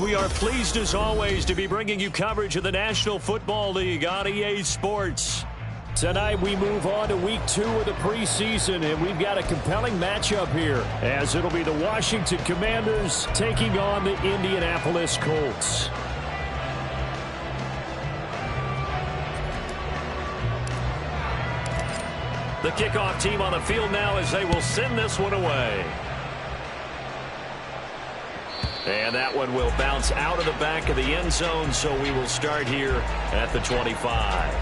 We are pleased, as always, to be bringing you coverage of the National Football League on EA Sports. Tonight, we move on to Week 2 of the preseason, and we've got a compelling matchup here, as it'll be the Washington Commanders taking on the Indianapolis Colts. The kickoff team on the field now as they will send this one away. And that one will bounce out of the back of the end zone, so we will start here at the 25.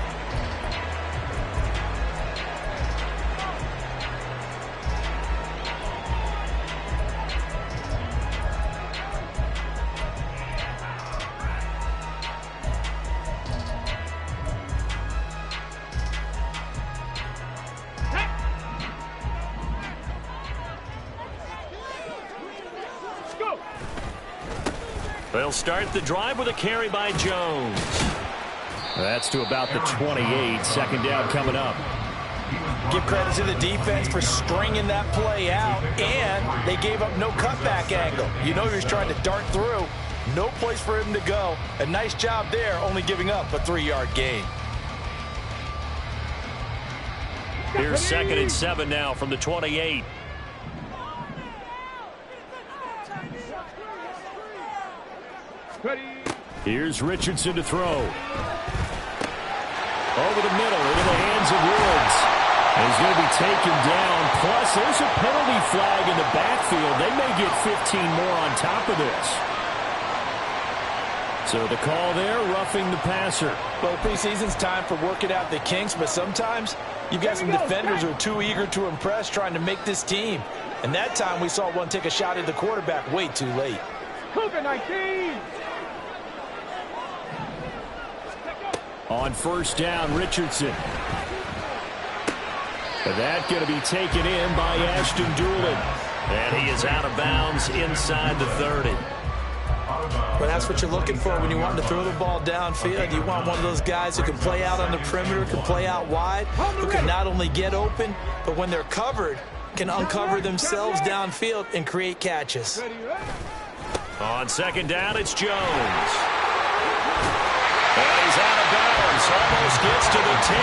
They'll start the drive with a carry by Jones. That's to about the 28. Second down coming up. Give credit to the defense for stringing that play out, and they gave up no cutback angle. You know he was trying to dart through. No place for him to go. A nice job there, only giving up a 3-yard gain. Here's 2nd and 7 now from the 28. Here's Richardson to throw. Over the middle, into the hands of Woods. And he's going to be taken down. Plus, there's a penalty flag in the backfield. They may get 15 more on top of this. So the call there, roughing the passer. Well, preseason's time for working out the kinks, but sometimes you've got some defenders who are too eager to impress, trying to make this team. And that time we saw one take a shot at the quarterback way too late. Cougar 19. On first down, Richardson. And that going to be taken in by Ashton Doolin. And he is out of bounds inside the 30. Well, that's what you're looking for when you want to throw the ball downfield. You want one of those guys who can play out on the perimeter, can play out wide, who can not only get open, but when they're covered, can uncover themselves downfield and create catches. On second down, it's Jones. And he's out of bounds. Almost gets to the 10.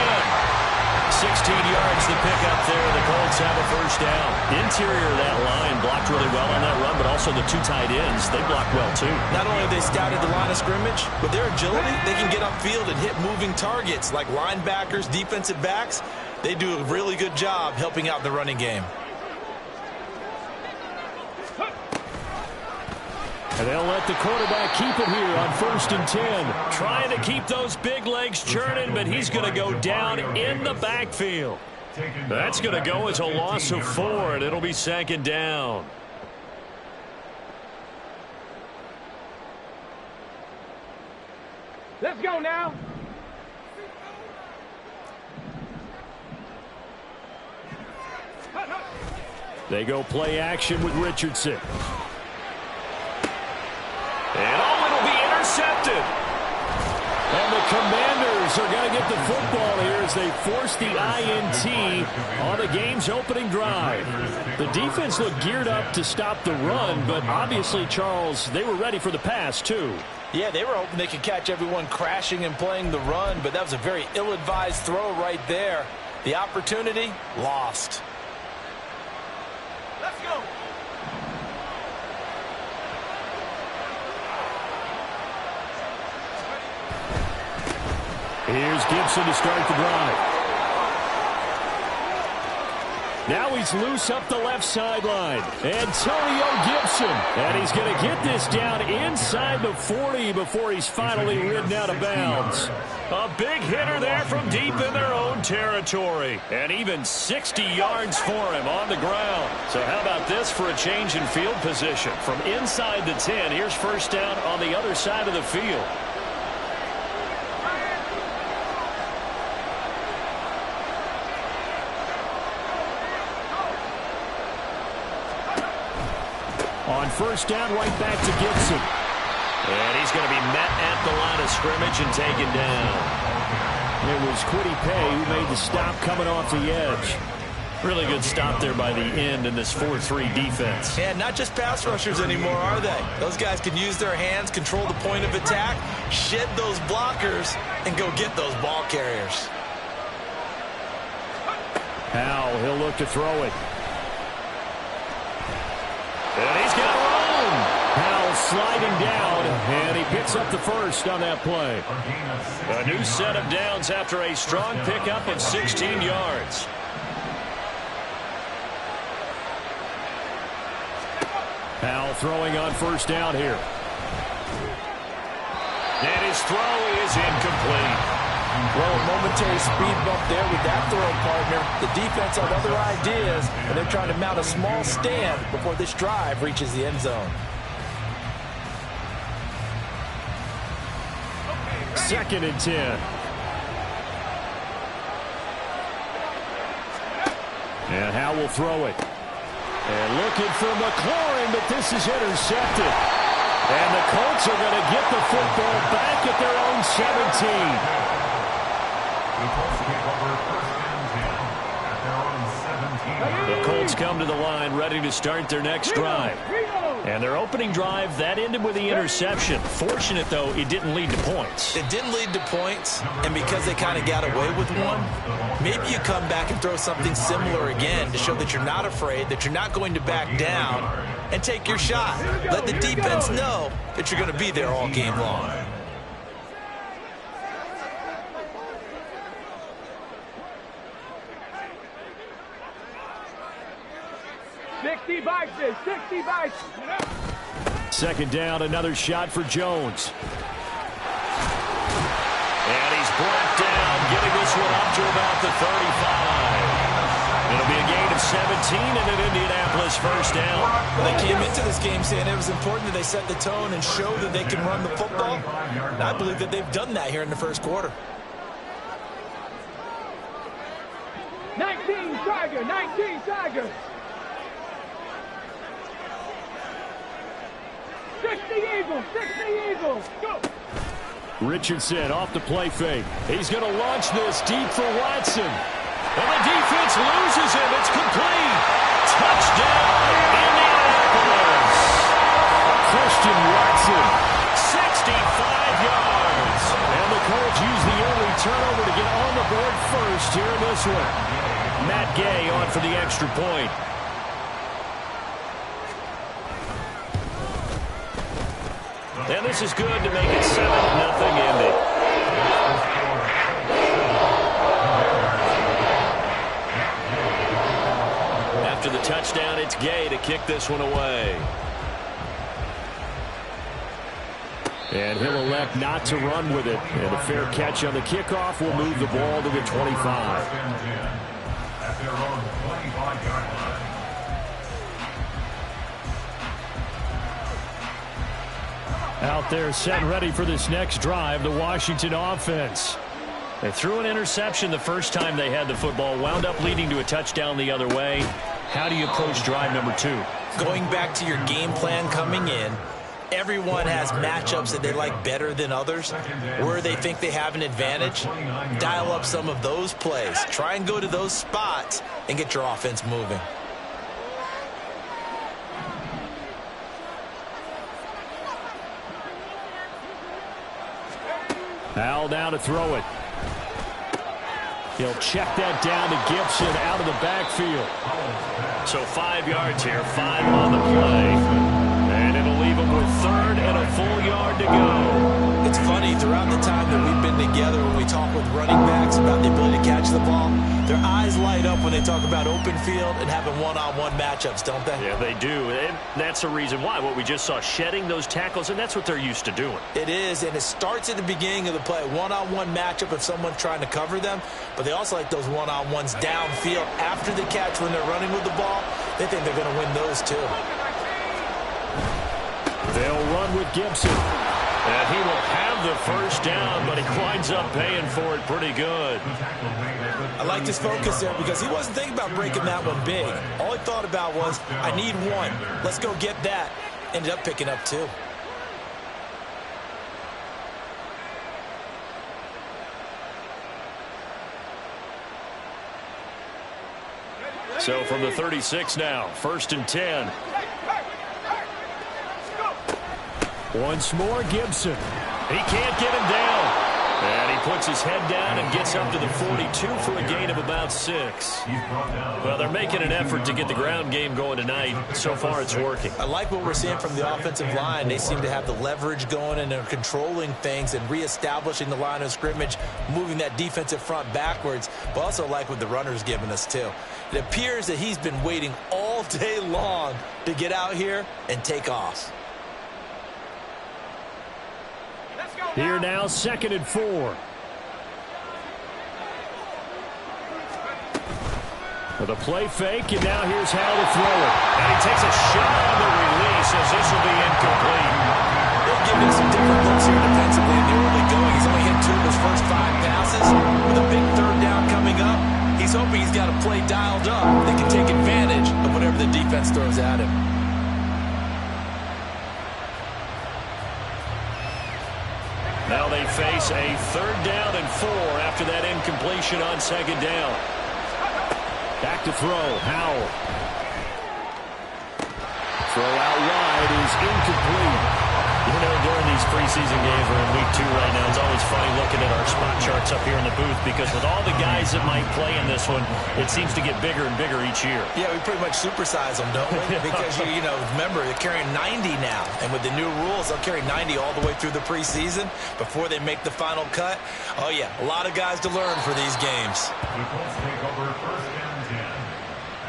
16 yards the pickup there. The Colts have a first down. Interior of that line blocked really well on that run, but also the 2 tight ends, they blocked well too. Not only have they scouted the line of scrimmage, but their agility, they can get upfield and hit moving targets like linebackers, defensive backs. They do a really good job helping out the running game. And they'll let the quarterback keep it here on 1st and 10. Trying to keep those big legs churning, but he's going to go down in the backfield. That's going to go as a loss of 4, and it'll be 2nd down. Let's go now. They go play action with Richardson. And it'll be intercepted. And the Commanders are going to get the football here as they force the INT on the game's opening drive. The defense looked geared up to stop the run, but obviously, Charles, they were ready for the pass, too. Yeah, they were hoping they could catch everyone crashing and playing the run, but that was a very ill-advised throw right there. The opportunity, lost. Let's go. Here's Gibson to start the drive. Now he's loose up the left sideline. Antonio Gibson. And he's going to get this down inside the 40 before he's finally ridden out of bounds. A big hitter there from deep in their own territory. And even 60 yards for him on the ground. So how about this for a change in field position? From inside the 10, here's first down on the other side of the field. On first down, right back to Gibson. And he's going to be met at the line of scrimmage and taken down. It was Kwity Paye who made the stop coming off the edge. Really good stop there by the end in this 4-3 defense. Yeah, not just pass rushers anymore, are they? Those guys can use their hands, control the point of attack, shed those blockers, and go get those ball carriers. Powell, he'll look to throw it. And he's got room. Powell sliding down, and he picks up the first on that play. A new set of downs after a strong pickup of 16 yards. Powell throwing on first down here. And his throw is incomplete. Well, a momentary speed bump there with that throw, partner. The defense had other ideas, and they're trying to mount a small stand before this drive reaches the end zone. Second and 10. And Howe will throw it. And looking for McLaurin, but this is intercepted. And the Colts are going to get the football back at their own 17. The Colts come to the line ready to start their next drive. And their opening drive, that ended with the interception. Fortunate, though, it didn't lead to points. It didn't lead to points, and because they kind of got away with one, maybe you come back and throw something similar again to show that you're not afraid, that you're not going to back down, and take your shot. Let the defense know that you're going to be there all game long. Second down, another shot for Jones. And he's brought down, getting this one up to about the 35. It'll be a gain of 17 and an Indianapolis first down. They came into this game saying it was important that they set the tone and show that they can run the football. And I believe that they've done that here in the first quarter. 19 Tiger, 19 Tiger. 60 Eagles, 60 Eagles, go! Richardson off the play fake. He's going to launch this deep for Watson. And the defense loses him. It's complete. Touchdown, Indianapolis. Christian Watson, 65 yards. And the Colts use the early turnover to get on the board first here in this one. Matt Gay on for the extra point. And this is good to make it 7-0 Indy. After the touchdown, it's Gay to kick this one away. And he'll elect not to run with it. And a fair catch on the kickoff will move the ball to the 25. At their own 25-yard line. Out there set ready for this next drive, the Washington offense. They threw an interception the first time they had the football, wound up leading to a touchdown the other way. How do you approach drive number 2? Going back to your game plan coming in, everyone has matchups that they like better than others, where they think they have an advantage. Dial up some of those plays. Try and go to those spots and get your offense moving. Powell down to throw it. He'll check that down to Gibson out of the backfield. So 5 yards here, 5 on the play. And it'll leave him with third and a full yard to go. It's funny, throughout the time that we've been together, when we talk with running backs about the ability to catch the ball, their eyes light up when they talk about open field and having one-on-one matchups, don't they? Yeah, they do. And that's the reason why. What we just saw, shedding those tackles, and that's what they're used to doing. It is, and it starts at the beginning of the play. One-on-one matchup if someone's trying to cover them, but they also like those one-on-ones downfield after the catch when they're running with the ball. They think they're going to win those too. They'll run with Gibson. And he will have of the first down, but he winds up paying for it pretty good. I liked his focus there because he wasn't thinking about breaking that one big. All he thought about was, I need one. Let's go get that. Ended up picking up two. So from the 36 now, 1st and 10. Once more, Gibson. He can't get him down. And he puts his head down and gets up to the 42 for a gain of about 6. Well, they're making an effort to get the ground game going tonight. So far, it's working. I like what we're seeing from the offensive line. They seem to have the leverage going, and they're controlling things and reestablishing the line of scrimmage, moving that defensive front backwards, but also like what the runner's giving us, too. It appears that he's been waiting all day long to get out here and take off. Here now, 2nd and 4. With a play fake, and now here's how to throw it. And he takes a shot on the release as this will be incomplete. They're giving us some different looks here defensively, and they're really going. He's only hit 2 of his first 5 passes. With a big 3rd down coming up, he's hoping he's got a play dialed up. They can take advantage of whatever the defense throws at him. Now they face a 3rd down and 4 after that incompletion on 2nd down. Back to throw, Howell. Throw out wide is incomplete. You know, during these preseason games, we're in week 2 right now, it's always funny looking at our spot charts up here in the booth because with all the guys that might play in this one, it seems to get bigger and bigger each year. Yeah, we pretty much supersize them, don't we? Because, you know, remember, they're carrying 90 now. And with the new rules, they'll carry 90 all the way through the preseason before they make the final cut. Oh, yeah, a lot of guys to learn for these games. The Colts take over 1st and 10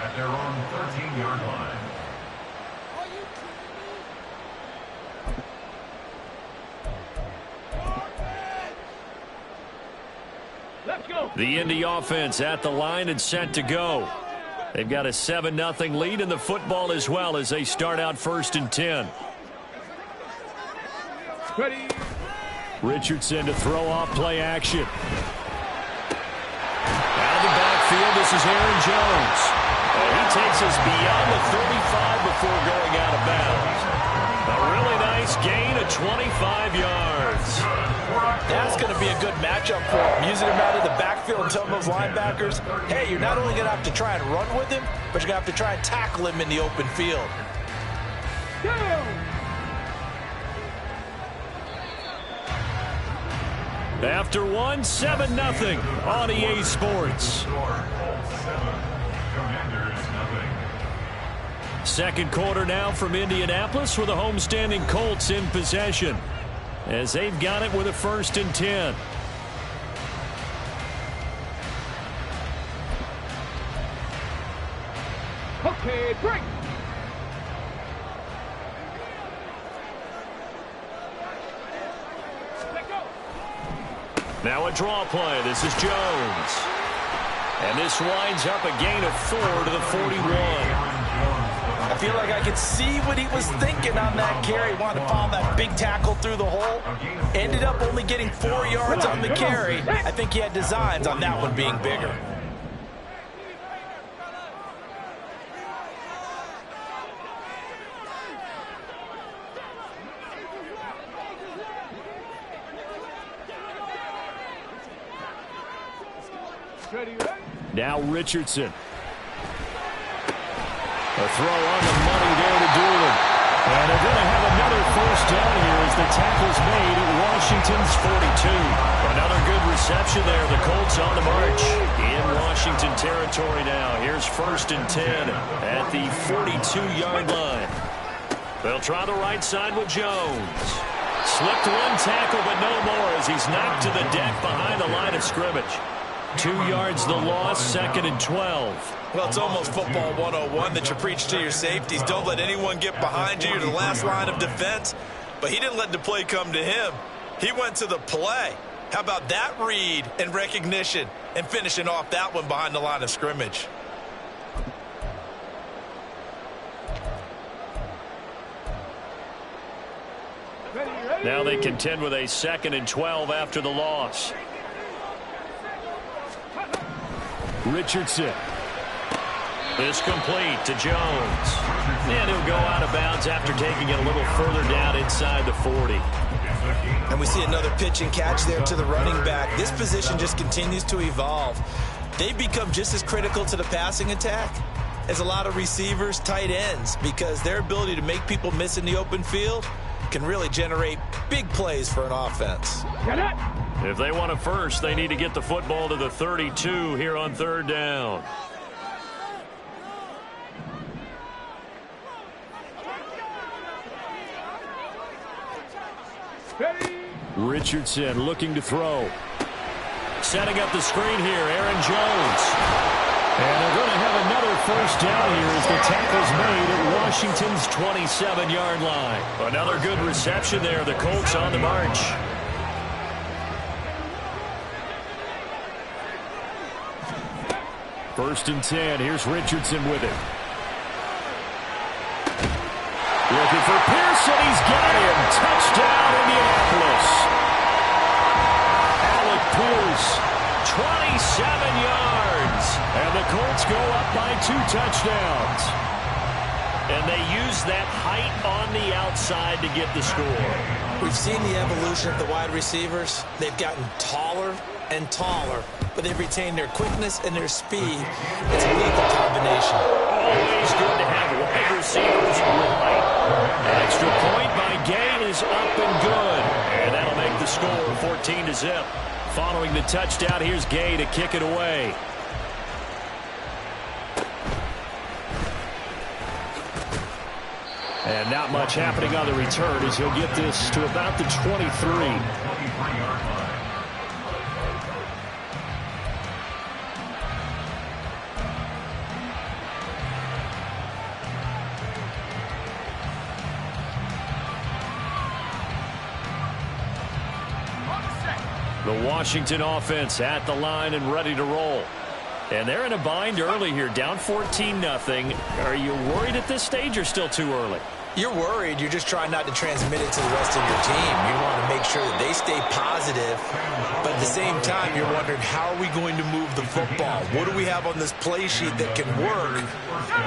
at their own 13-yard line. The Indy offense at the line and set to go. They've got a 7-0 lead in the football as well as they start out 1st and 10. Ready. Richardson to throw off play action. Out of the backfield, this is Aaron Jones. And he takes us beyond the 35 before going out of bounds. A really nice gain of 25 yards. That's going to be a good matchup for him. Using him out of the backfield and telling those linebackers, hey, you're not only going to have to try and run with him, but you're going to have to try and tackle him in the open field. After one, 7-0 on EA Sports. Second quarter now from Indianapolis with the homestanding Colts in possession as they've got it with a 1st and 10. Okay, break. Let go. Now a draw play. This is Jones. And this winds up a gain of 4 to the 41. I feel like I could see what he was thinking on that carry. Wanted to follow that big tackle through the hole. Ended up only getting 4 yards on the carry. I think he had designs on that one being bigger. Now Richardson. A throw on the money there to Doolin. And they're going to have another 1st down here as the tackle's made at Washington's 42. Another good reception there. The Colts on the march in Washington territory now. Here's 1st and 10 at the 42-yard line. They'll try the right side with Jones. Slipped one tackle, but no more as he's knocked to the deck behind the line of scrimmage. 2 yards the loss, 2nd and 12. Well, it's almost football 101 that you preach to your safeties. Don't let anyone get behind you. You're the last line of defense. But he didn't let the play come to him. He went to the play. How about that read and recognition and finishing off that one behind the line of scrimmage? Ready, ready. Now they contend with a 2nd and 12 after the loss. Richardson. This complete to Jones. And he'll go out of bounds after taking it a little further down inside the 40. And we see another pitch and catch there to the running back. This position just continues to evolve. They've become just as critical to the passing attack as a lot of receivers, tight ends, because their ability to make people miss in the open field can really generate big plays for an offense. If they want a first, they need to get the football to the 32 here on 3rd down. Richardson looking to throw. Setting up the screen here, Aaron Jones. And they're going to have another first down here as the tackle's made at Washington's 27-yard line. Another good reception there. The Colts on the march. First and 10. Here's Richardson with it. Looking for Pearson. He's got him. Touchdown, Indianapolis. Alec Pierce, 27 yards. And the Colts go up by 2 touchdowns. And they use that height on the outside to get the score. We've seen the evolution of the wide receivers. They've gotten taller and taller, but they've retained their quickness and their speed. It's a lethal combination. Always good to have wide receivers with height. An extra point by Gay is up and good. And that'll make the score 14-0. Following the touchdown, here's Gay to kick it away. And not much happening on the return as he'll get this to about the 23. The Washington offense at the line and ready to roll. And they're in a bind early here, down 14-0. Are you worried at this stage or still too early? You're worried. You're just trying not to transmit it to the rest of your team. You want to make sure that they stay positive. But at the same time, you're wondering, how are we going to move the football? What do we have on this play sheet that can work?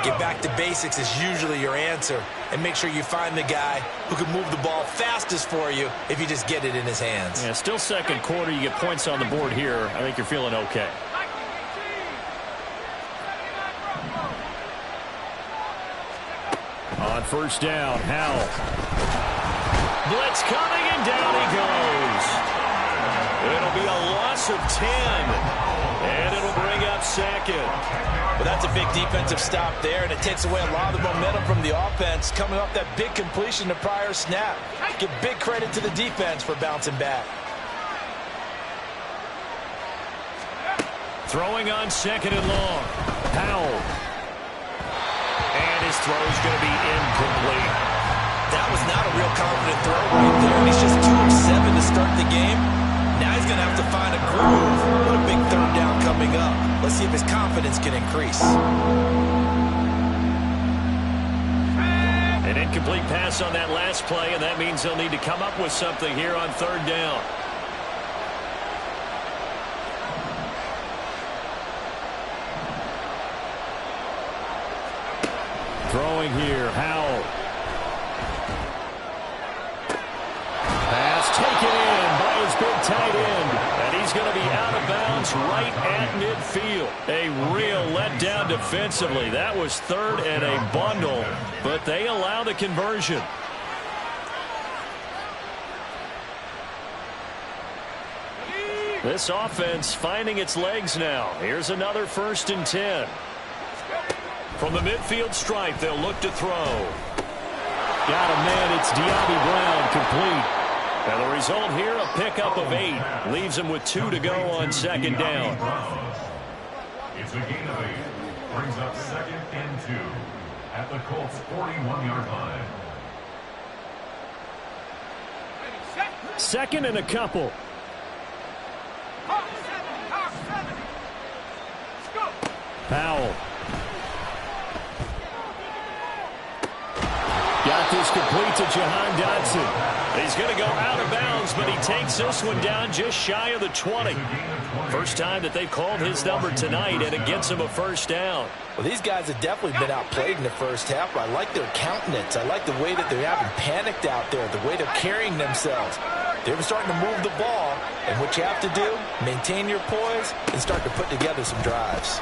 Get back to basics is usually your answer. And make sure you find the guy who can move the ball fastest for you if you just get it in his hands. Yeah, still 2nd quarter. You get points on the board here. I think you're feeling okay. On first down, Howell. Blitz coming, and down he goes. It'll be a loss of 10. And it'll bring up 2nd. But that's a big defensive stop there, and it takes away a lot of the momentum from the offense coming off that big completion the prior snap. Give big credit to the defense for bouncing back. Throwing on 2nd and long. Howell. And his throw is going to be incomplete. That was not a real confident throw right there. And he's just 2 of 7 to start the game. Now he's going to have to find a groove. What a big 3rd down coming up. Let's see if his confidence can increase. An incomplete pass on that last play, and that means he'll need to come up with something here on 3rd down. Throwing here, Howell. Pass taken in by his big tight end. And he's going to be out of bounds right at midfield. A real letdown defensively. That was 3rd and a bundle, but they allow the conversion. This offense finding its legs now. Here's another 1st and 10. From the midfield stripe, they'll look to throw. Got a man. It's De'Ami Brown, complete. And the result here, a pickup of 8. Leaves him with 2 to go on 2nd down. It's a gain of 8. Brings up 2nd and 2 at the Colts' 41-yard line. 2nd and a couple. Powell. Got this is complete to Jahan Dotson. He's going to go out of bounds, but he takes this one down just shy of the 20. First time that they've called his number tonight, and it gets him a first down. Well, these guys have definitely been outplayed in the first half, but I like their countenance. I like the way that they're having panicked out there, the way they're carrying themselves. They're starting to move the ball, and what you have to do, maintain your poise and start to put together some drives.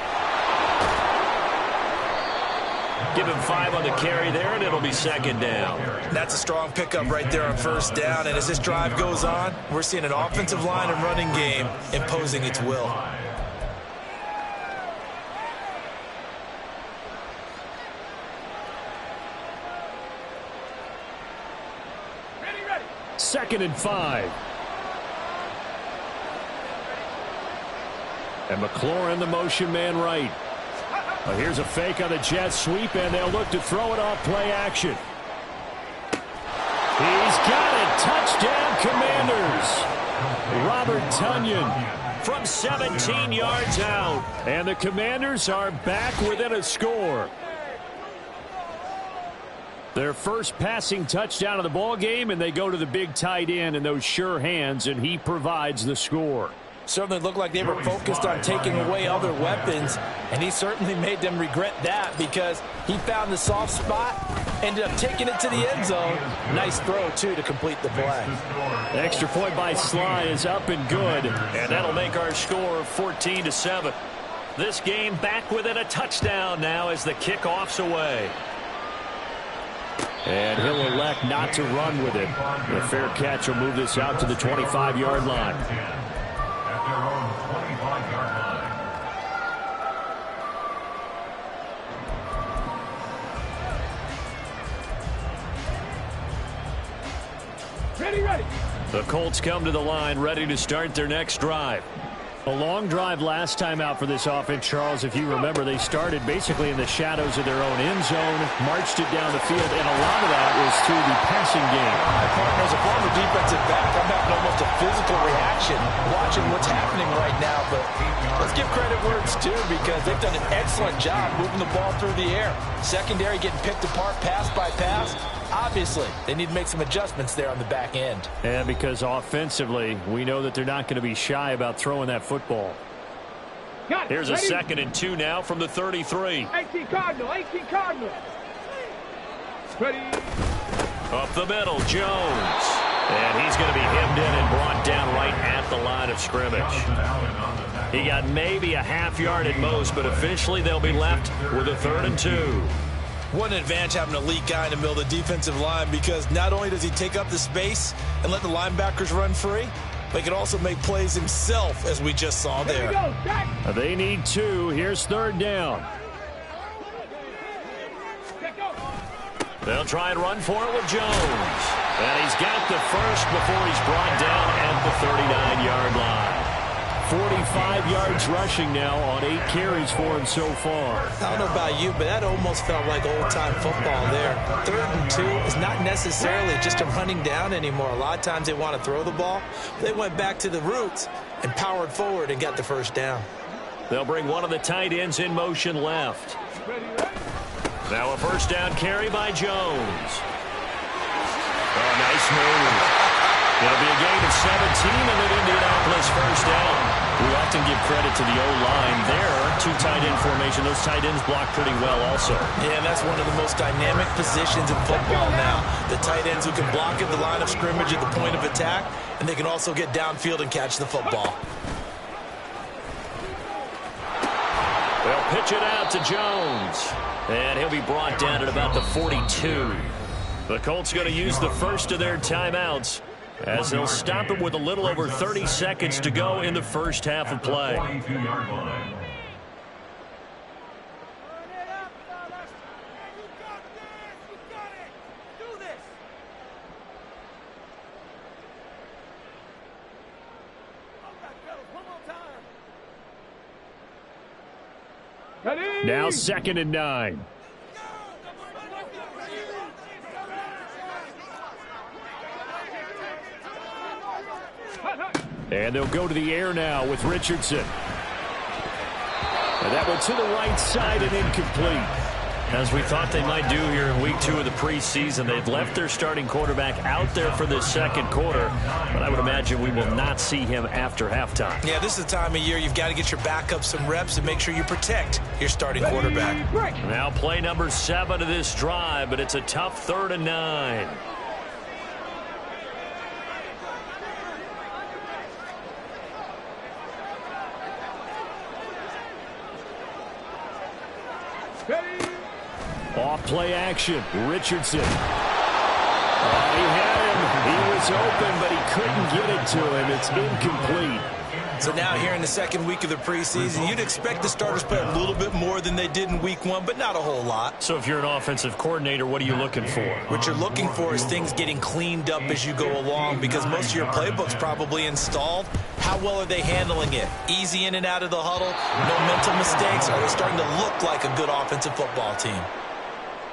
Give him 5 on the carry there, and it'll be second down. That's a strong pickup right there on first down, and as this drive goes on, we're seeing an offensive line and running game imposing its will. Second and 5. And McLaurin, the motion man right. Well, here's a fake on the jet sweep, and they'll look to throw it off play action. He's got it. Touchdown, Commanders. Robert Tonyan from 17 yards out. And the Commanders are back within a score. Their first passing touchdown of the ball game, and they go to the big tight end in those sure hands, and he provides the score. Certainly looked like they were focused on taking away other weapons, and he certainly made them regret that because he found the soft spot, ended up taking it to the end zone. Nice throw, too, to complete the play. Extra point by Sly is up and good, and that'll make our score 14-7. This game back within a touchdown now as the kickoff's away. And he'll elect not to run with it. A fair catch will move this out to the 25-yard line. At their own 25-yard line. Ready. The Colts come to the line ready to start their next drive. A long drive last time out for this offense, Charles. If you remember, they started basically in the shadows of their own end zone, marched it down the field, and a lot of that was through the passing game. As a former defensive back, I'm having almost a physical reaction watching what's happening right now. But let's give credit where it's due because they've done an excellent job moving the ball through the air. Secondary getting picked apart pass by pass. Obviously, they need to make some adjustments there on the back end. And because offensively, we know that they're not going to be shy about throwing that football. Here's a 2nd and 2 now from the 33. 18 Cardinal. Ready. Up the middle, Jones. And he's going to be hemmed in and brought down right at the line of scrimmage. He got maybe a half yard at most, but officially they'll be left with a 3rd and 2. What an advantage having an elite guy in the middle of the defensive line because not only does he take up the space and let the linebackers run free, but he can also make plays himself, as we just saw there. They need 2. Here's 3rd down. They'll try and run for it with Jones. And he's got the first before he's brought down at the 39-yard line. 45 yards rushing now on 8 carries for him so far. I don't know about you, but that almost felt like old-time football there. 3rd and 2 is not necessarily just a running down anymore. A lot of times they want to throw the ball. They went back to the roots and powered forward and got the first down. They'll bring one of the tight ends in motion left. Now a first down carry by Jones. Oh, nice move. It'll be a gain of 17 and an Indianapolis first down. We often give credit to the O-line there. 2 tight end formation. Those tight ends block pretty well also. Yeah, and that's one of the most dynamic positions in football now. The tight ends who can block at the line of scrimmage at the point of attack, and they can also get downfield and catch the football. They'll pitch it out to Jones. And he'll be brought down at about the 42. The Colts going to use the first of their timeouts as they'll stop it with a little over 30 seconds to go in the first half of play. 42-yard line. Now 2nd and 9. And they'll go to the air now with Richardson. And that one to the right side and incomplete. As we thought they might do here in week 2 of the preseason, they've left their starting quarterback out there for this second quarter, but I would imagine we will not see him after halftime. Yeah, this is the time of year you've got to get your backup some reps and make sure you protect your starting quarterback. Now play number 7 of this drive, but it's a tough 3rd and 9. Off play action. Richardson. Oh, he had him. He was open, but he couldn't get it to him. It's incomplete. So now here in the second week of the preseason, you'd expect the starters to play a little bit more than they did in week 1, but not a whole lot. So if you're an offensive coordinator, what are you looking for? What you're looking for is things getting cleaned up as you go along, because most of your playbook's probably installed. How well are they handling it? Easy in and out of the huddle? No mental mistakes? Are they starting to look like a good offensive football team?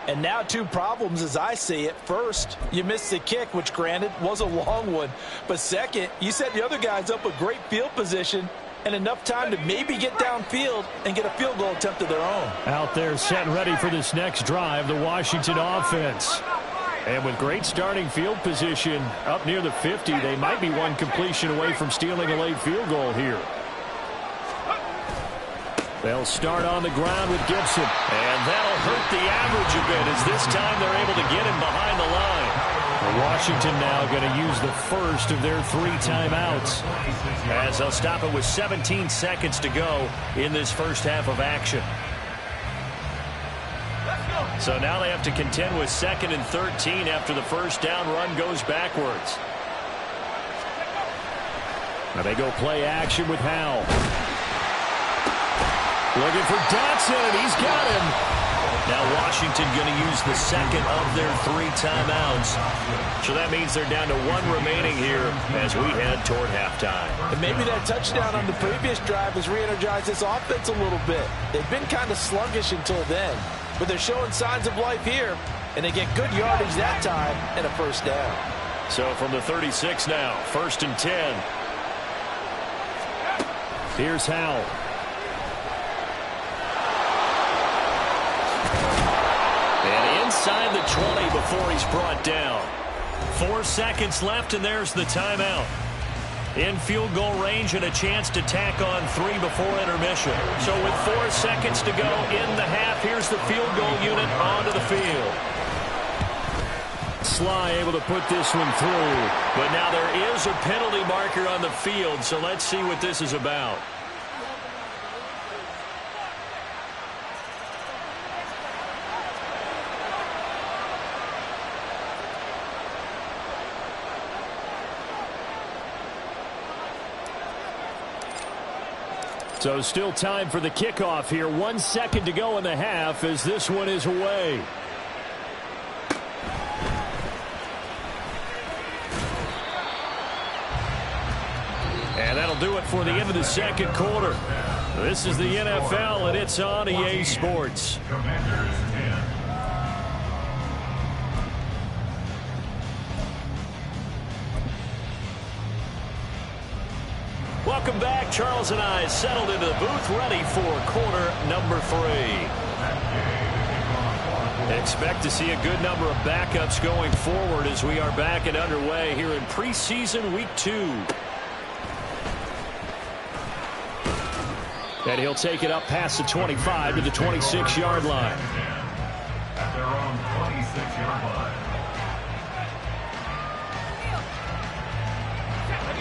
And now 2 problems as I see it. First, you missed the kick, which granted was a long one. But second, you set the other guys up with great field position and enough time to maybe get downfield and get a field goal attempt of their own. Out there set and ready for this next drive, the Washington offense. And with great starting field position up near the 50, they might be one completion away from stealing a late field goal here. They'll start on the ground with Gibson. And that'll hurt the average a bit as this time they're able to get him behind the line. Washington now going to use the first of their 3 timeouts, as they'll stop it with 17 seconds to go in this first half of action. So now they have to contend with 2nd and 13 after the first down run goes backwards. Now they go play action with Howell. Looking for Dotson, and he's got him. Now Washington going to use the second of their 3 timeouts. So that means they're down to 1 remaining here as we head toward halftime. And maybe that touchdown on the previous drive has re-energized this offense a little bit. They've been kind of sluggish until then, but they're showing signs of life here, and they get good yardage that time and a first down. So from the 36 now, 1st and 10. Here's Howell. Inside the 20 before he's brought down. 4 seconds left, and there's the timeout. In field goal range and a chance to tack on 3 before intermission. So with 4 seconds to go in the half, here's the field goal unit onto the field. Sly able to put this one through. But now there is a penalty marker on the field, so let's see what this is about. So still time for the kickoff here. 1 second to go in the half as this one is away. And that'll do it for the end of the second quarter. This is the NFL, and it's on EA Sports. Welcome back. Charles and I settled into the booth, ready for quarter number 3. Expect to see a good number of backups going forward as we are back and underway here in preseason week 2. And he'll take it up past the 25 to the 26-yard line. At their own 26-yard line.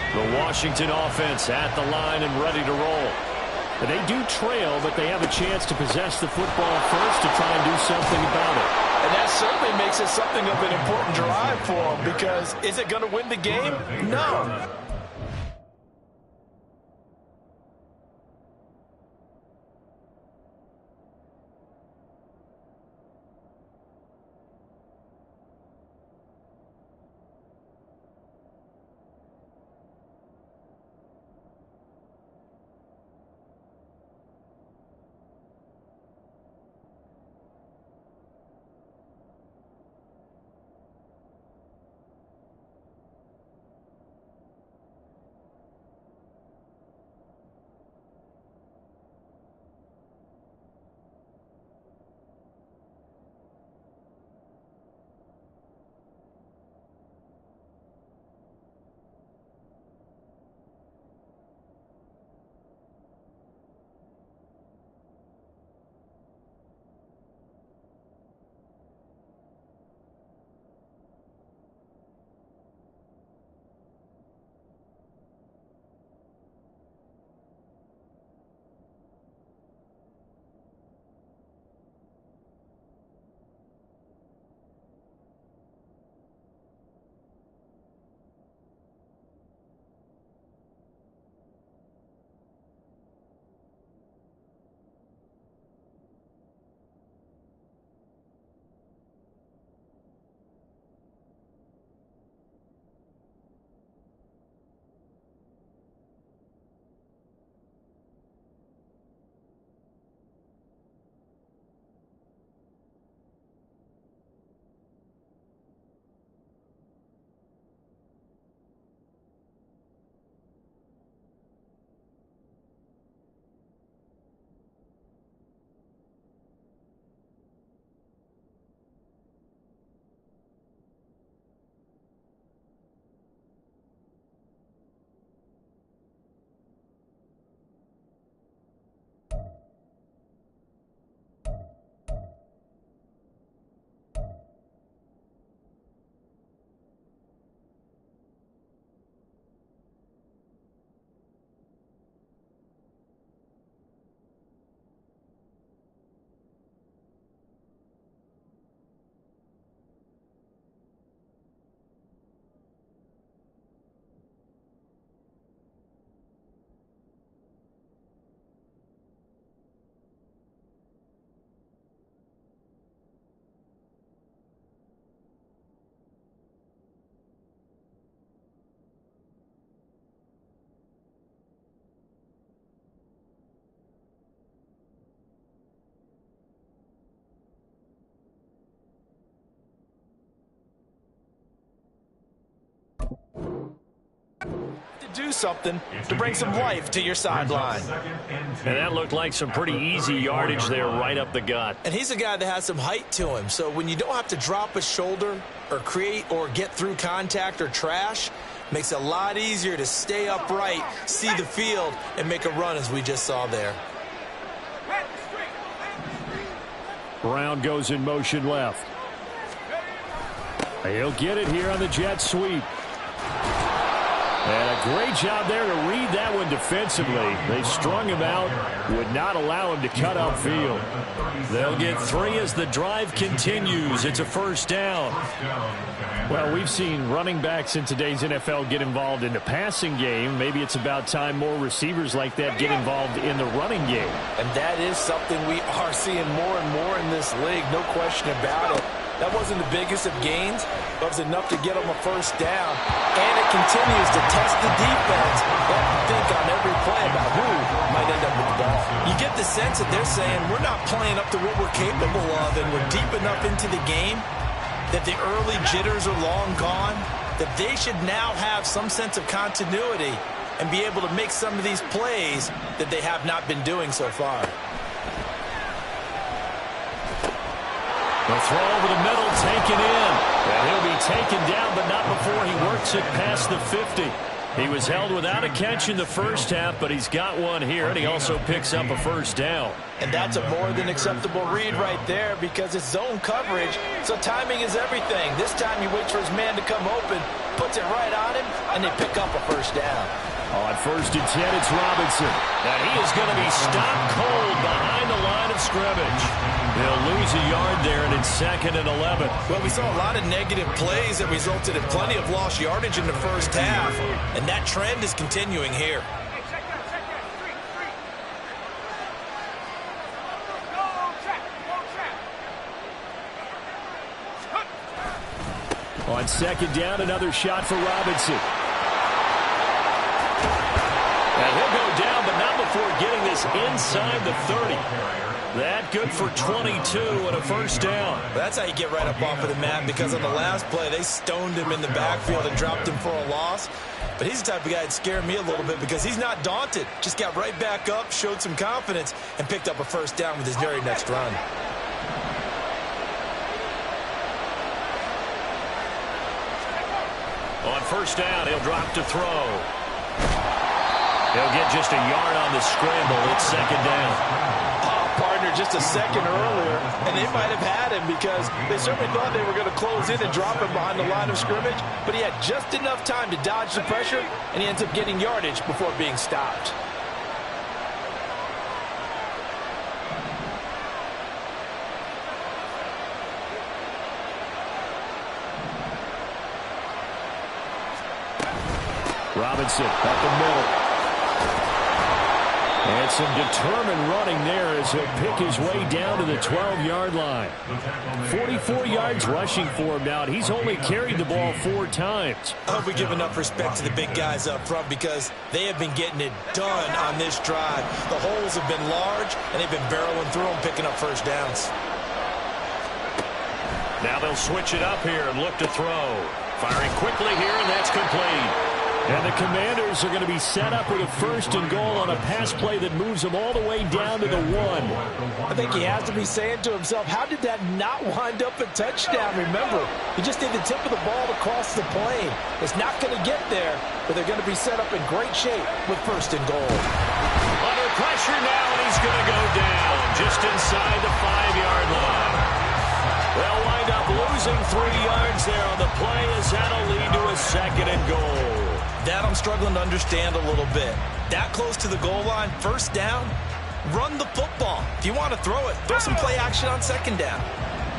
The Washington offense at the line and ready to roll. They do trail, but they have a chance to possess the football first to try and do something about it. And that certainly makes it something of an important drive for them, because is it going to win the game? No. do something to bring some life to your sideline. And that looked like some pretty easy yardage there right up the gut. And he's a guy that has some height to him, so when you don't have to drop a shoulder or create or get through contact or trash, makes it a lot easier to stay upright, see the field, and make a run as we just saw there. Brown goes in motion left. He'll get it here on the jet sweep. And a great job there to read that one defensively. They strung him out, would not allow him to cut upfield. They'll get 3 as the drive continues. It's a first down. Well, we've seen running backs in today's NFL get involved in the passing game. Maybe it's about time more receivers like that get involved in the running game. And that is something we are seeing more and more in this league, no question about it. That wasn't the biggest of gains, but it was enough to get them a first down. And it continues to test the defense. Let them think on every play about who might end up with the ball. You get the sense that they're saying we're not playing up to what we're capable of, and we're deep enough into the game that the early jitters are long gone, that they should now have some sense of continuity and be able to make some of these plays that they have not been doing so far. The throw over the middle, taken in. And he'll be taken down, but not before he works it past the 50. He was held without a catch in the first half, but he's got one here, and he also picks up a first down. And that's a more than acceptable read right there because it's zone coverage, so timing is everything. This time he waits for his man to come open, puts it right on him, and they pick up a first down. On 1st and 10, it's Robinson. And he is going to be stopped cold behind the line of scrimmage. They'll lose a yard there, and it's 2nd and 11. Well, we saw a lot of negative plays that resulted in plenty of lost yardage in the first half, and that trend is continuing here. On 2nd down, another shot for Robinson. And he'll go down, but not before getting this inside the 30. That good for 22 and a first down. That's how you get right up off of the mat, because on the last play, they stoned him in the backfield and dropped him for a loss. But he's the type of guy that scared me a little bit because he's not daunted. Just got right back up, showed some confidence, and picked up a first down with his very next run. On first down, he'll drop to throw. He'll get just a yard on the scramble. It's 2nd down. Partner just a second earlier, and they might have had him because they certainly thought they were going to close in and drop him behind the line of scrimmage, but he had just enough time to dodge the pressure, and he ends up getting yardage before being stopped. Robinson up the middle. And some determined running there as he'll pick his way down to the 12-yard line. 44 yards rushing for him now. He's only carried the ball 4 times. I hope we give enough respect to the big guys up front because they have been getting it done on this drive. The holes have been large, and they've been barreling through them, picking up first downs. Now they'll switch it up here and look to throw. Firing quickly here, and that's complete. And the Commanders are going to be set up with a 1st and goal on a pass play that moves them all the way down to the 1. I think he has to be saying to himself, how did that not wind up a touchdown? Remember, he just did the tip of the ball to cross the plane. It's not going to get there, but they're going to be set up in great shape with 1st and goal. Under pressure now, and he's going to go down just inside the 5-yard line. They'll wind up losing 3 yards there on the play as that'll lead to a 2nd and goal. That I'm struggling to understand a little bit. That close to the goal line, first down, run the football. If you want to throw it, throw some play action on 2nd down.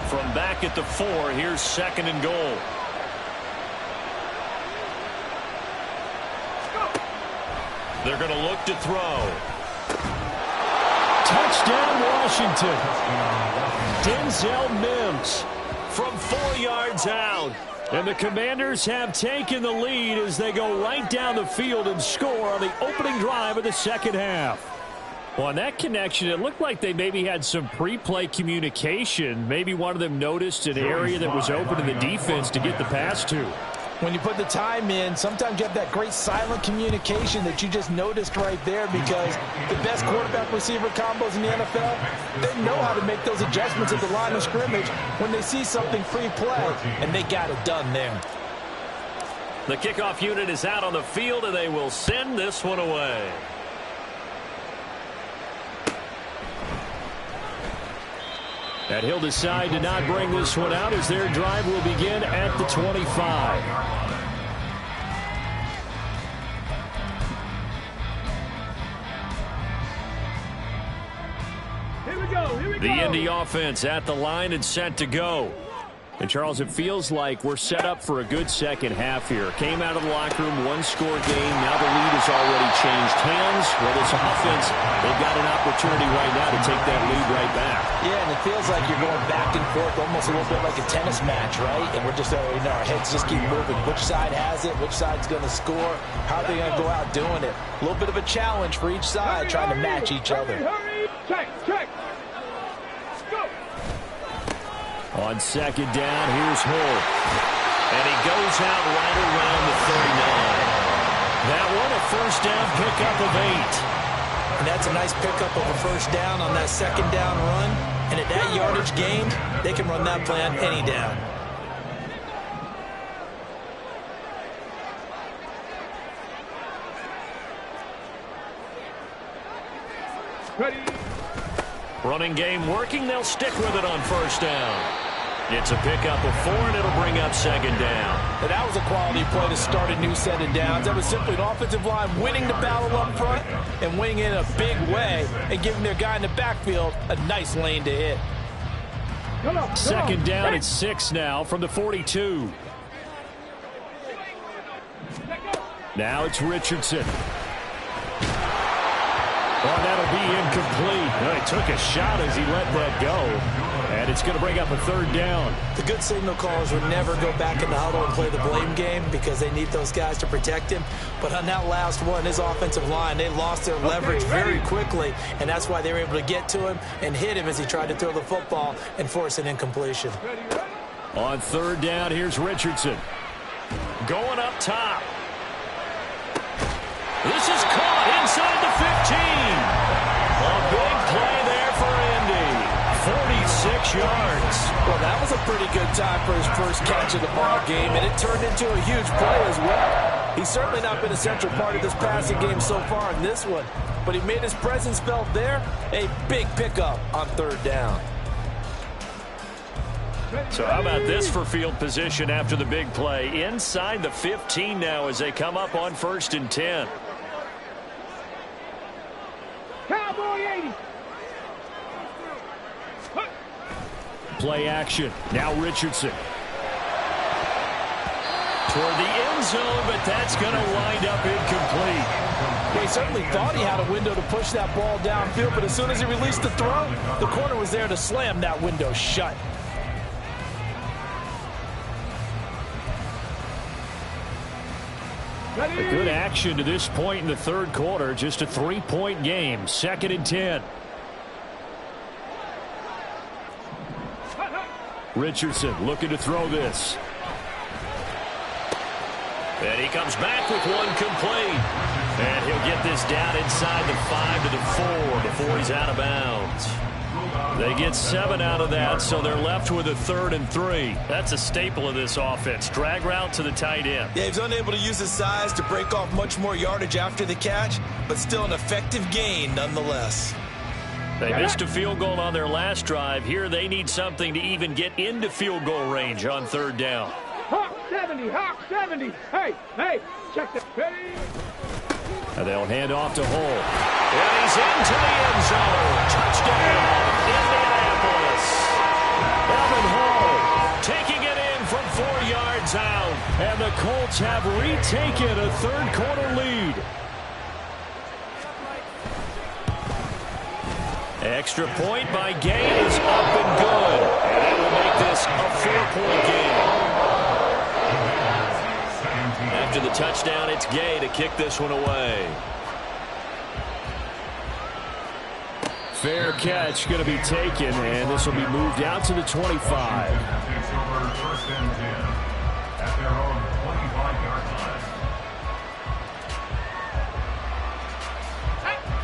From back at the 4, here's 2nd and goal. They're going to look to throw. Touchdown, Washington. Denzel Mims from 4 yards out. And the Commanders have taken the lead as they go right down the field and score on the opening drive of the 2nd half. Well, on that connection, it looked like they maybe had some pre-play communication. Maybe one of them noticed an area that was open to the defense to get the pass to. when you put the time in, sometimes you have that great silent communication that you just noticed right there, because the best quarterback-receiver combos in the NFL, they know how to make those adjustments at the line of scrimmage when they see something pre-play, and they got it done there. The kickoff unit is out on the field, and they will send this one away. And he'll decide to not bring this one out as their drive will begin at the 25. Here we go. The Indy offense at the line and set to go. And, Charles, it feels like we're set up for a good second half here. Came out of the locker room, one-score game. Now the lead has already changed hands. Well, this offense, they've got an opportunity right now to take that lead right back. Yeah, and it feels like you're going back and forth, almost a little bit like a tennis match, right? And we're just, our heads just keep moving. Which side has it? Which side's going to score? How are they going to go out doing it? A little bit of a challenge for each side, trying to match each other. Hurry. Check. Go. On second down, here's Hull. And he goes out right around the 39. That one, a first down pickup of 8. And that's a nice pickup of a first down on that second down run. And at that yardage gained, they can run that play on any down. Ready. Running game working. They'll stick with it on first down. It's a pickup of 4, and it'll bring up second down. And that was a quality play to start a new set of downs. That was simply an offensive line winning the battle up front and winning in a big way and giving their guy in the backfield a nice lane to hit. Second down at 6 now from the 42. Now it's Richardson. Oh, that'll be incomplete. Oh, he took a shot as he let that go. And it's going to bring up a third down. The good signal callers would never go back in the huddle and play the blame game because they need those guys to protect him. But on that last one, his offensive line, they lost their leverage very quickly, and that's why they were able to get to him and hit him as he tried to throw the football and force an incompletion. On third down, here's Richardson. Going up top. This is caught inside the 15. A big play there for Indy. 46 yards. Well, that was a pretty good time for his first catch of the ball game, and it turned into a huge play as well. He's certainly not been a central part of this passing game so far in this one, but he made his presence felt there. A big pickup on third down. So how about this for field position after the big play? Inside the 15 now as they come up on 1st and 10. Cowboy 80. Play action. Now Richardson. Toward the end zone, but that's going to wind up incomplete. He certainly thought he had a window to push that ball downfield, but as soon as he released the throw, the corner was there to slam that window shut. A good action to this point in the third quarter. Just a 3-point game. 2nd and 10. Richardson looking to throw this. And he comes back with one complete. And he'll get this down inside the 5 to the 4 before he's out of bounds. They get 7 out of that, so they're left with a 3rd and 3. That's a staple of this offense. Drag route to the tight end. Yeah, he's unable to use his size to break off much more yardage after the catch, but still an effective gain nonetheless. They missed a field goal on their last drive. Here they need something to even get into field goal range on 3rd down. Hawk 70, Hawk 70. Hey, check that. Ready? And they'll hand off to Hull. And he's into the end zone. Touchdown, Indianapolis. Evan Hull taking it in from 4 yards out. And the Colts have retaken a third-quarter lead. Extra point by Gay is up and good. And that will make this a 4-point game. After the touchdown, it's Gay to kick this one away. Fair catch going to be taken, and this will be moved out to the 25. Takes over 1st and 10 at their own 25.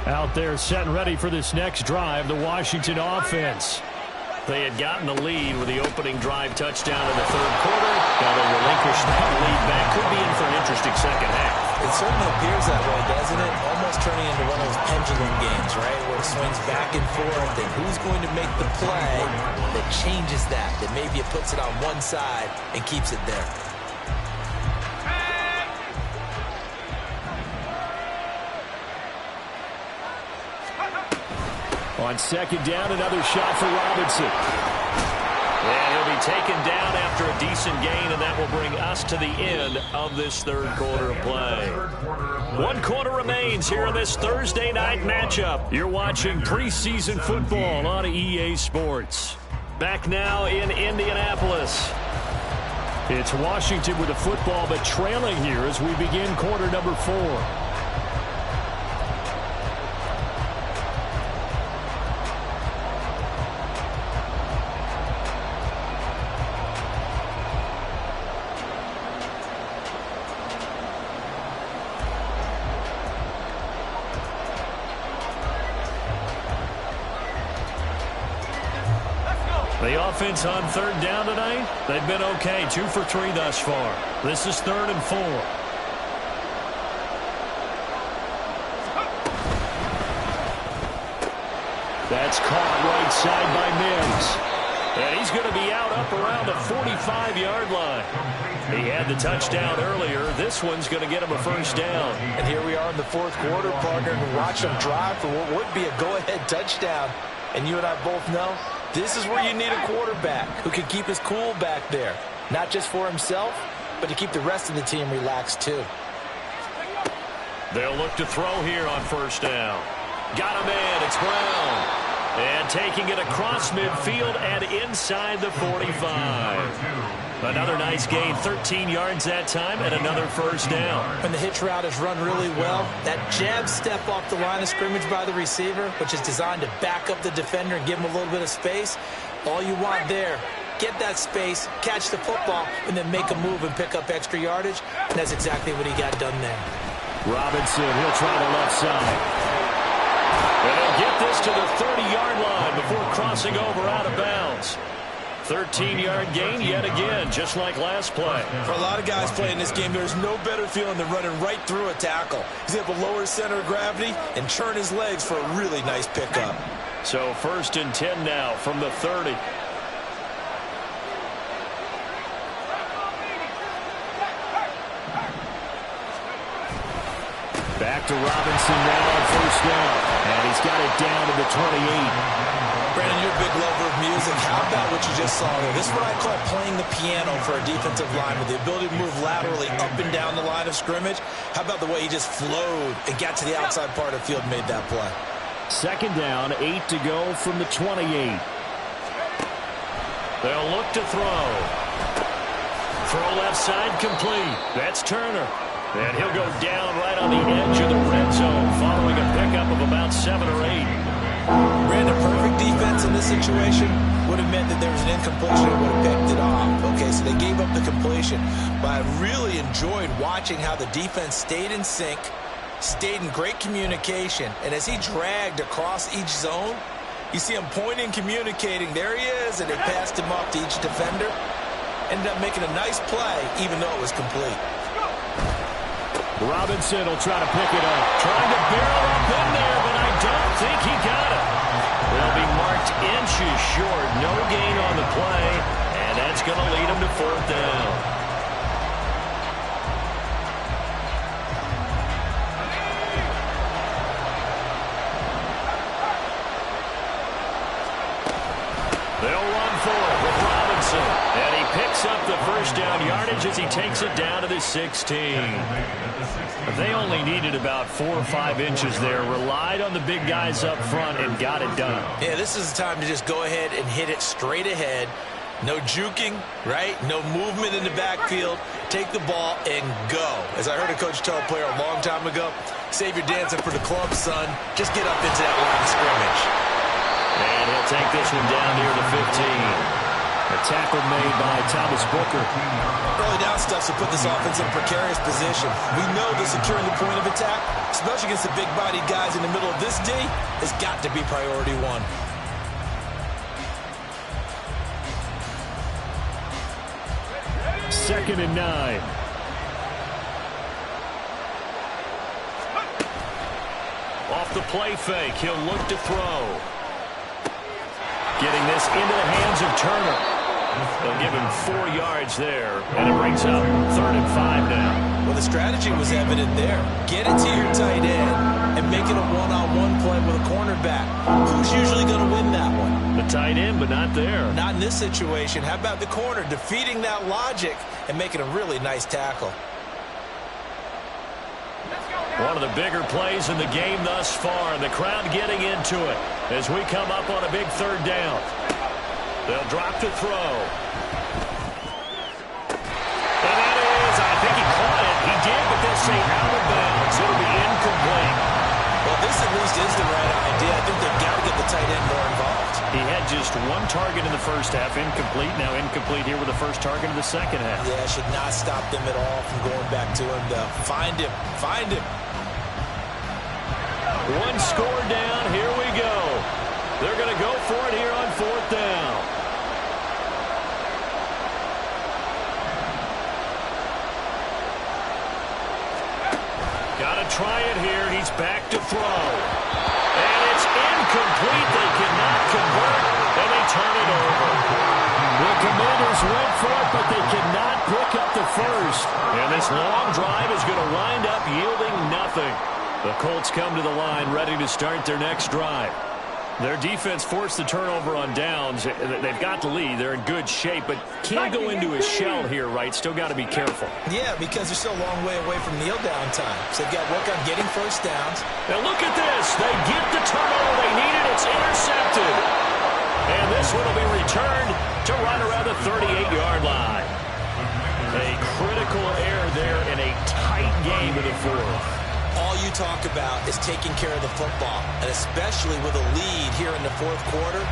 Out there set and ready for this next drive, the Washington offense. They had gotten the lead with the opening drive touchdown in the third quarter. Now they relinquish that lead back. Could be in for an interesting second half. It certainly appears that way, doesn't it? Almost turning into one of those pendulum games, right? Where it swings back and forth, and who's going to make the play that changes that maybe it puts it on one side and keeps it there. On second down, another shot for Robinson. And he'll be taken down after a decent gain, and that will bring us to the end of this third quarter of play. 1 quarter remains here in this Thursday night matchup. You're watching preseason football on EA Sports. Back now in Indianapolis. It's Washington with the football, but trailing here as we begin quarter number 4. The offense on third down tonight, they've been okay. 2 for 3 thus far. This is 3rd and 4. That's caught right side by Mims. And he's going to be out up around the 45-yard line. He had the touchdown earlier. This one's going to get him a first down. And here we are in the fourth quarter, partner, and watch them drive for what would be a go-ahead touchdown. And you and I both know this is where you need a quarterback who can keep his cool back there. Not just for himself, but to keep the rest of the team relaxed too. They'll look to throw here on first down. Got him in. It's Brown. And taking it across midfield and inside the 45. Another nice gain, 13 yards that time, and another first down. When the hitch route is run really well, that jab step off the line of scrimmage by the receiver, which is designed to back up the defender and give him a little bit of space, all you want there, get that space, catch the football, and then make a move and pick up extra yardage. And that's exactly what he got done there. Robinson, he'll try the left side. And he'll get this to the 30-yard line before crossing over out of bounds. 13-yard gain yet again, just like last play. For a lot of guys playing this game, there's no better feeling than running right through a tackle. He's able to lower his center of gravity and turn his legs for a really nice pickup. So 1st and 10 now from the 30. Back to Robinson now on first down. And he's got it down to the 28. Brandon, you're a big lover of music. How about what you just saw there? This is what I call playing the piano for a defensive line with the ability to move laterally up and down the line of scrimmage. How about the way he just flowed and got to the outside part of the field and made that play? Second down, 8 to go from the 28. They'll look to throw. Throw left side complete. That's Turner. And he'll go down right on the edge of the red zone following a pickup of about 7 or 8. Brandon, perfect defense in this situation would have meant that there was an incompletion and would have picked it off. Okay, so they gave up the completion. But I really enjoyed watching how the defense stayed in sync, stayed in great communication, and as he dragged across each zone, you see him pointing, communicating. There he is, and they passed him off to each defender. Ended up making a nice play, even though it was complete. Robinson will try to pick it up. Trying to barrel up in there, but I don't think he got it. They'll be marked inches short. No gain on the play, and that's going to lead him to 4th down. They'll run for it with Robinson. And he picks up the first down yardage as he takes it down to the 16. They only needed about 4 or 5 inches there. Relied on the big guys up front and got it done. Yeah, this is the time to just go ahead and hit it straight ahead. No juking, right? No movement in the backfield. Take the ball and go. As I heard a coach tell a player a long time ago, save your dancing for the club, son. Just get up into that line of scrimmage. And he'll take this one down near the 15. A tackle made by Thomas Booker. Early down stuff to put this offense in a precarious position. We know that securing the point of attack, especially against the big-bodied guys in the middle of this D, has got to be priority one. Second and 9. Off the play fake, he'll look to throw. Getting this into the hands of Turner. They'll give him 4 yards there, and it brings up 3rd and 5 now. Well, the strategy was evident there. Get it to your tight end and make it a one-on-one play with a cornerback. Who's usually going to win that one? The tight end, but not there. Not in this situation. How about the corner defeating that logic and making a really nice tackle? One of the bigger plays in the game thus far, and the crowd getting into it as we come up on a big 3rd down. They'll drop to throw. And that is, I think he caught it. He did, but they'll say out of bounds. It'll be incomplete. Well, this at least is the right idea. I think they've got to get the tight end more involved. He had just 1 target in the first half, incomplete. Now incomplete here with the first target of the second half. Yeah, should not stop them at all from going back to him, though. Find him. Find him. 1 score down. Here we go. They're going to go for it here on 4th down. Got to try it here. He's back to throw. And it's incomplete. They cannot convert, and they turn it over. The Commanders went for it, but they cannot pick up the first. And this long drive is going to wind up yielding nothing. The Colts come to the line ready to start their next drive. Their defense forced the turnover on downs. They've got the lead. They're in good shape, but can't go into a shell here, right? Still got to be careful. Yeah, because they're still a long way away from kneel down time. So they've got to work on getting first downs. Now look at this. They get the turnover they needed. It's intercepted. And this one will be returned to right around the 38-yard line. A critical error there in a tight game in the 4th. All you talk about is taking care of the football, and especially with a lead here in the 4th quarter,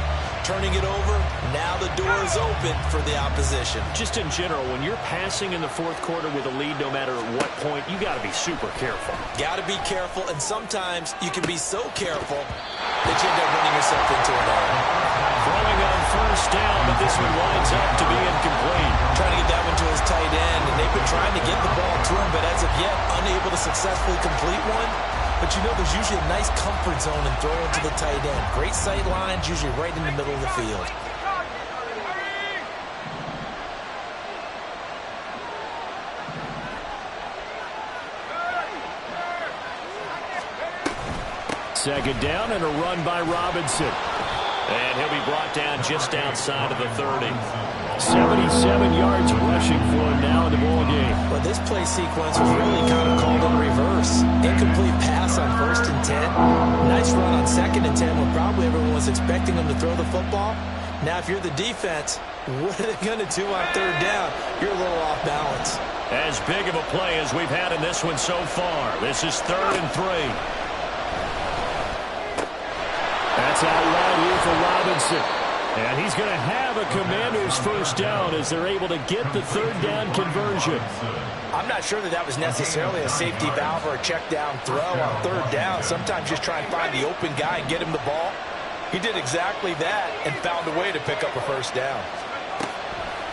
turning it over, now the door is open for the opposition. Just in general, when you're passing in the 4th quarter with a lead, no matter what point, you got to be super careful. Got to be careful, and sometimes you can be so careful that you end up running yourself into an error. Throwing on 1st down, but this one winds up to be incomplete. Trying to get that one to his tight end, and they've been trying to get the ball to him, but as of yet, unable to successfully complete one. But you know there's usually a nice comfort zone in throwing to the tight end. Great sight lines, usually right in the middle of the field. Second down and a run by Robinson. And he'll be brought down just outside of the 30. 77 yards rushing for him now in the ball game. Well, this play sequence was really kind of called in reverse. Incomplete pass on 1st and 10. Nice run on 2nd and 10 when probably everyone was expecting him to throw the football. Now, if you're the defense, what are they going to do on 3rd down? You're a little off balance. As big of a play as we've had in this one so far. This is 3rd and 3. That's out wide here for Robinson. And he's going to have a Commanders first down as they're able to get the 3rd down conversion. I'm not sure that was necessarily a safety valve or a check down throw on 3rd down. Sometimes just try and find the open guy and get him the ball. He did exactly that and found a way to pick up a first down.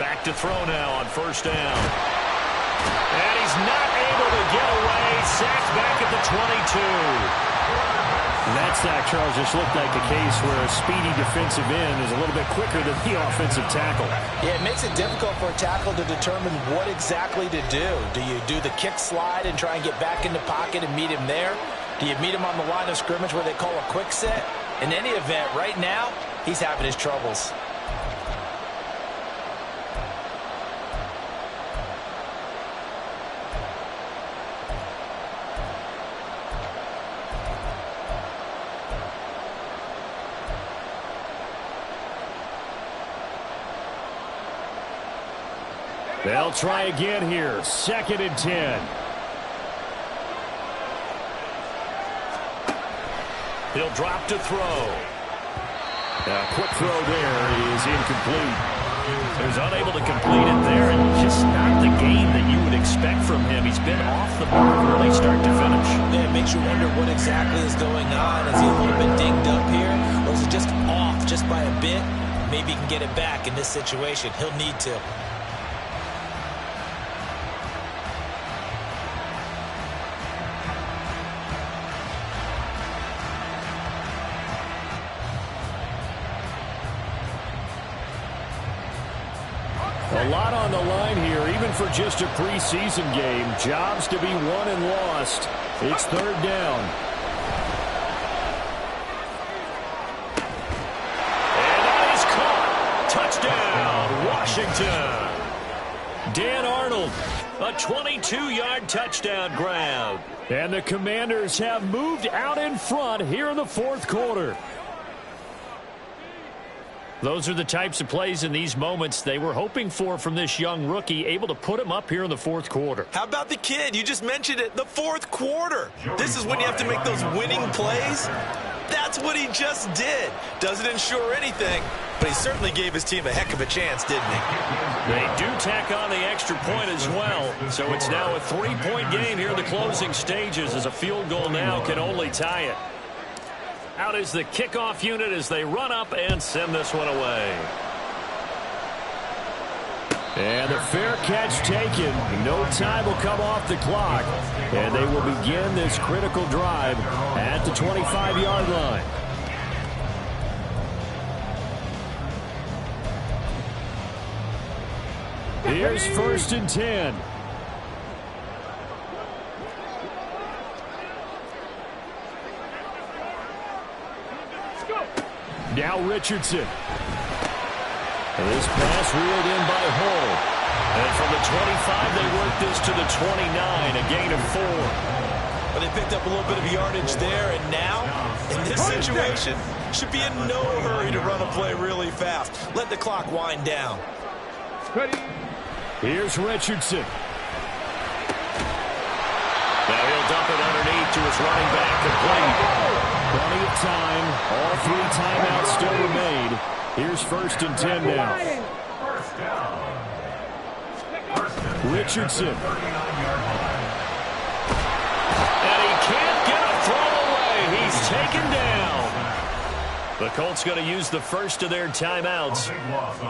Back to throw now on 1st down. And he's not able to get away. Sacked back at the 22. That sack, Charles, just looked like a case where a speedy defensive end is a little bit quicker than the offensive tackle. Yeah, it makes it difficult for a tackle to determine what exactly to do. Do you do the kick slide and try and get back in the pocket and meet him there? Do you meet him on the line of scrimmage where they call a quick set? In any event, right now, he's having his troubles. They'll try again here. 2nd and 10. He'll drop to throw. A quick throw there is incomplete. He was unable to complete it there, and just not the game that you would expect from him. He's been off the mark really start to finish. Yeah, it makes you wonder what exactly is going on. Is he a little bit dinged up here, or is it just off just by a bit? Maybe he can get it back in this situation. He'll need to. A lot on the line here, even for just a preseason game. Jobs to be won and lost. It's third down. And that is caught. Touchdown, Washington. Dan Arnold, a 22-yard touchdown grab. And the Commanders have moved out in front here in the fourth quarter. Those are the types of plays in these moments they were hoping for from this young rookie, able to put him up here in the fourth quarter. How about the kid? You just mentioned it, the fourth quarter. This is when you have to make those winning plays. That's what he just did. Doesn't ensure anything, but he certainly gave his team a heck of a chance, didn't he? They do tack on the extra point as well, so it's now a 3-point game here in the closing stages, as a field goal now can only tie it. Out is the kickoff unit as they run up and send this one away. And the fair catch taken. No time will come off the clock. And they will begin this critical drive at the 25-yard line. Here's 1st and 10. Now Richardson. This pass reeled in by Hull. And from the 25, they work this to the 29, a gain of 4. But they picked up a little bit of yardage there, and now, in this situation, should be in no hurry to run a play really fast. Let the clock wind down. Here's Richardson. Now he'll dump it underneath to his running back, complete. Plenty of time. All 3 timeouts still remain. Here's 1st and 10 now. Richardson. And he can't get a throw away. He's taken down. The Colts going to use the first of their timeouts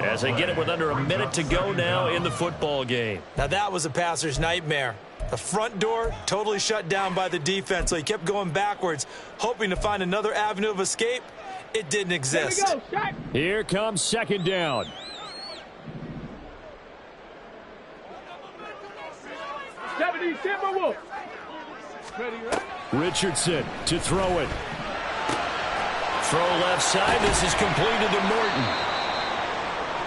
as they get it with under a minute to go now in the football game. Now that was a passer's nightmare. The front door totally shut down by the defense, so he kept going backwards, hoping to find another avenue of escape. It didn't exist. Here comes 2nd down. Richardson to throw it. Throw left side. This is completed to Morton.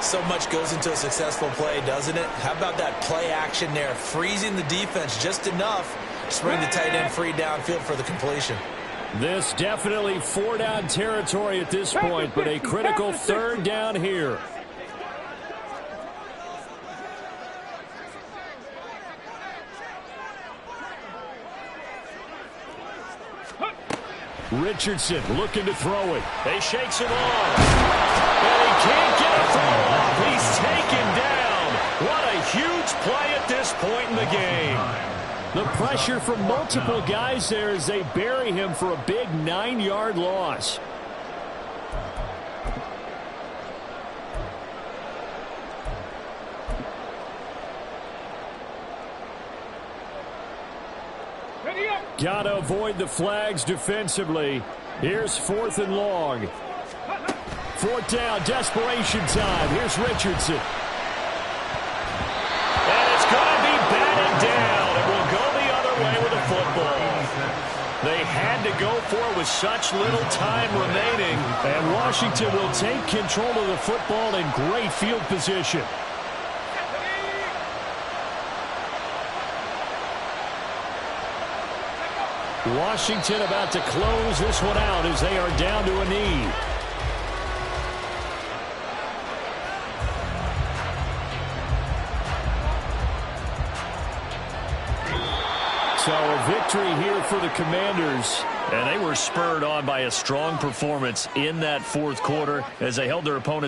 So much goes into a successful play, doesn't it? How about that play action there, freezing the defense just enough to bring the tight end free downfield for the completion. This definitely 4-down territory at this point, but a critical 3rd down here. Richardson looking to throw it. He shakes it off. And he can't get a throw off. He's taken down. What a huge play at this point in the game. The pressure from multiple guys there as they bury him for a big 9-yard loss. Got to avoid the flags defensively. Here's 4th and long. 4th down, desperation time. Here's Richardson. And it's going to be batted down. It will go the other way with the football. They had to go for it with such little time remaining. And Washington will take control of the football in great field position. Washington about to close this one out as they are down to a knee. So a victory here for the Commanders. And they were spurred on by a strong performance in that fourth quarter as they held their opponents